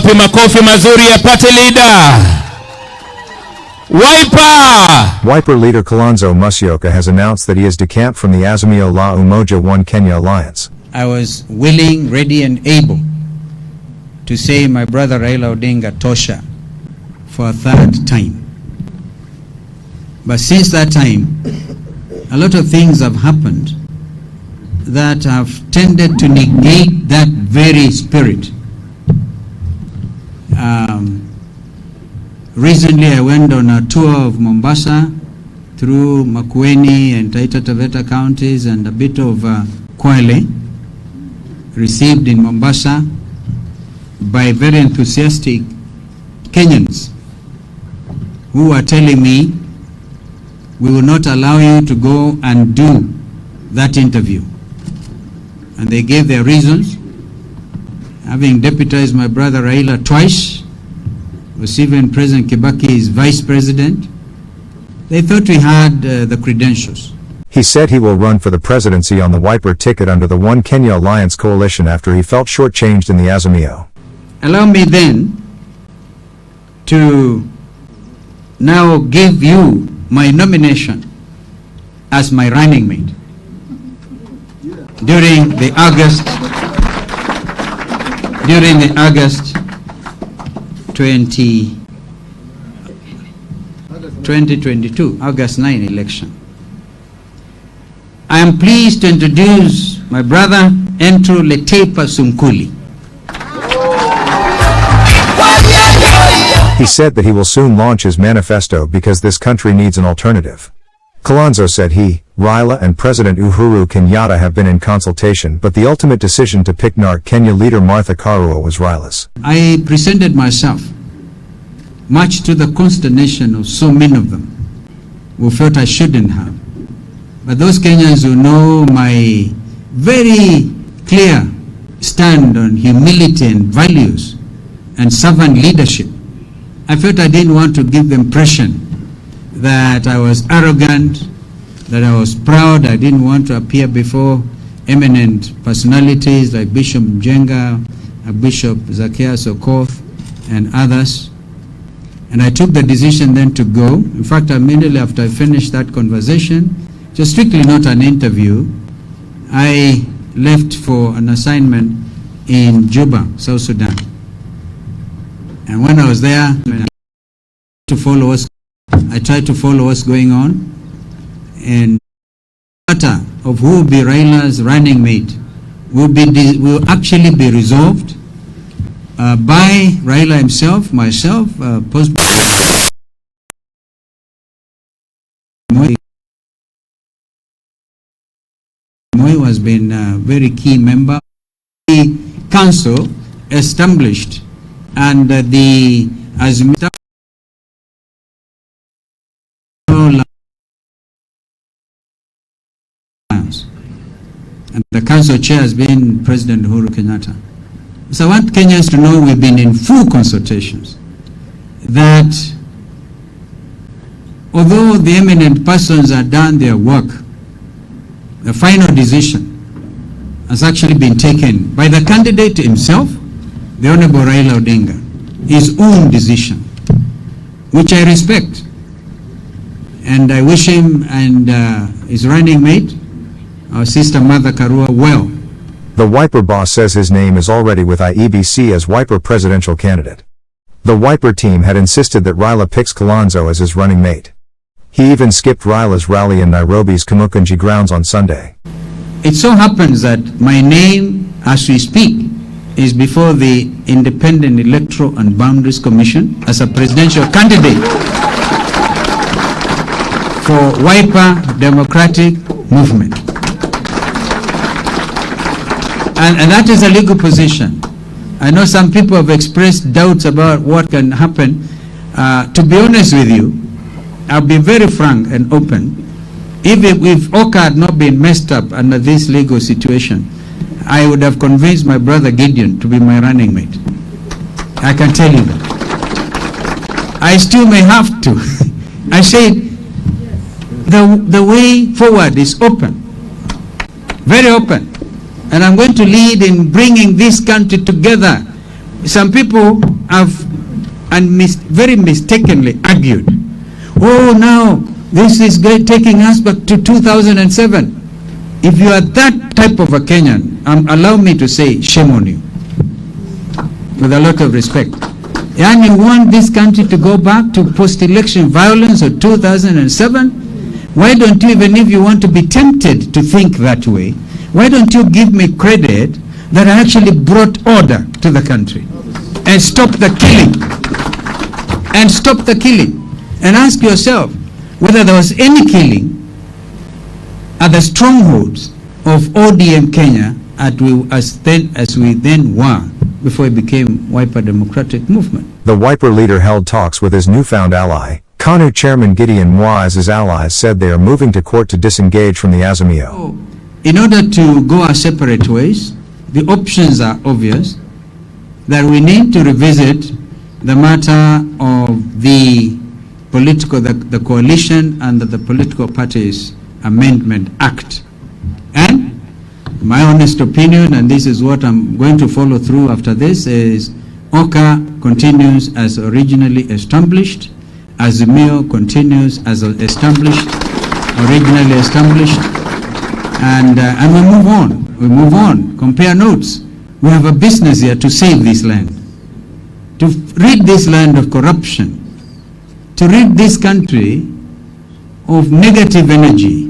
Wapi makofi mazuri ya party leader? Wiper leader Kalonzo Musyoka has announced that he has decamped from the Azimio la Umoja One Kenya alliance. I was willing, ready and able to say my brother Raila Odinga tosha for a third time. But since that time, a lot of things have happened that have tended to negate that very spirit. Recently I went on a tour of Mombasa through Makueni and Taita Taveta counties and a bit of Kwale, received in Mombasa by very enthusiastic Kenyans who are telling me, we will not allow you to go and do that interview. And they gave their reasons. Having deputized my brother Raila twice, was even President Kibaki's vice president, they thought we had the credentials. He said he will run for the presidency on the Wiper ticket under the One Kenya Alliance coalition after he felt shortchanged in the Azimio. Allow me then to now give you my nomination as my running mate during the August 2022, August 9 election. I am pleased to introduce my brother Entro Letepa Sumkuli. He said that he will soon launch his manifesto because this country needs an alternative. Kalonzo said he, Raila and President Uhuru Kenyatta have been in consultation, but the ultimate decision to pick NARC Kenya leader Martha Karua was Raila's. I presented myself, much to the consternation of so many of them who felt I shouldn't have. But those Kenyans who know my very clear stand on humility and values and servant leadership, I felt I didn't want to give the impression that I was arrogant, that I was proud. I didn't want to appear before eminent personalities like Bishop Mjenga, Bishop Zacchaeus Okoth, and others. And I took the decision then to go. In fact, immediately after I finished that conversation, just strictly not an interview, I left for an assignment in Juba, South Sudan. And when I was there, I tried to follow what's going on, and the matter of who will be Raila's running mate will actually be resolved by Raila himself, myself, Moi has been a very key member. The council established and the Azimio and the council chair has been President Uhuru Kenyatta. So I want Kenyans to know we've been in full consultations, that although the eminent persons have done their work, the final decision has actually been taken by the candidate himself, the Honorable Raila Odinga, his own decision, which I respect. And I wish him and his running mate, our sister Martha Karua, well. The Wiper boss says his name is already with IEBC as Wiper presidential candidate. The Wiper team had insisted that Raila picks Kalonzo as his running mate. He even skipped Raila's rally in Nairobi's Kamukunji grounds on Sunday. It so happens that my name, as we speak, is before the Independent Electoral and Boundaries Commission as a presidential candidate for Wiper Democratic Movement. And that is a legal position. I know some people have expressed doubts about what can happen. To be honest with you, I'll be very frank and open. If OCA had not been messed up under this legal situation, I would have convinced my brother Gideon to be my running mate. I can tell you that. I still may have to. I said, the way forward is open, very open. And I'm going to lead in bringing this country together some people have very mistakenly argued, oh, now this is taking us back to 2007. If you are that type of a Kenyan, allow me to say, shame on you, with a lot of respect. And you want this country to go back to post-election violence of 2007? Why don't you, even if you want to be tempted to think that way, why don't you give me credit that I actually brought order to the country and stop the killing? And stop the killing. And ask yourself whether there was any killing at the strongholds of ODM Kenya as we then were before it became Wiper Democratic Movement. The Wiper leader held talks with his newfound ally. KANU chairman Gideon Moi as his allies said they are moving to court to disengage from the Azimio. In order to go our separate ways, the options are obvious, that we need to revisit the matter of the coalition and the Political Parties Amendment Act. And my honest opinion, and this is what I'm going to follow through after this, is OCA continues as originally established, Azimio continues as originally established, and we move on. We move on. Compare notes. We have a business here to save this land, to rid this land of corruption, to rid this country of negative energy,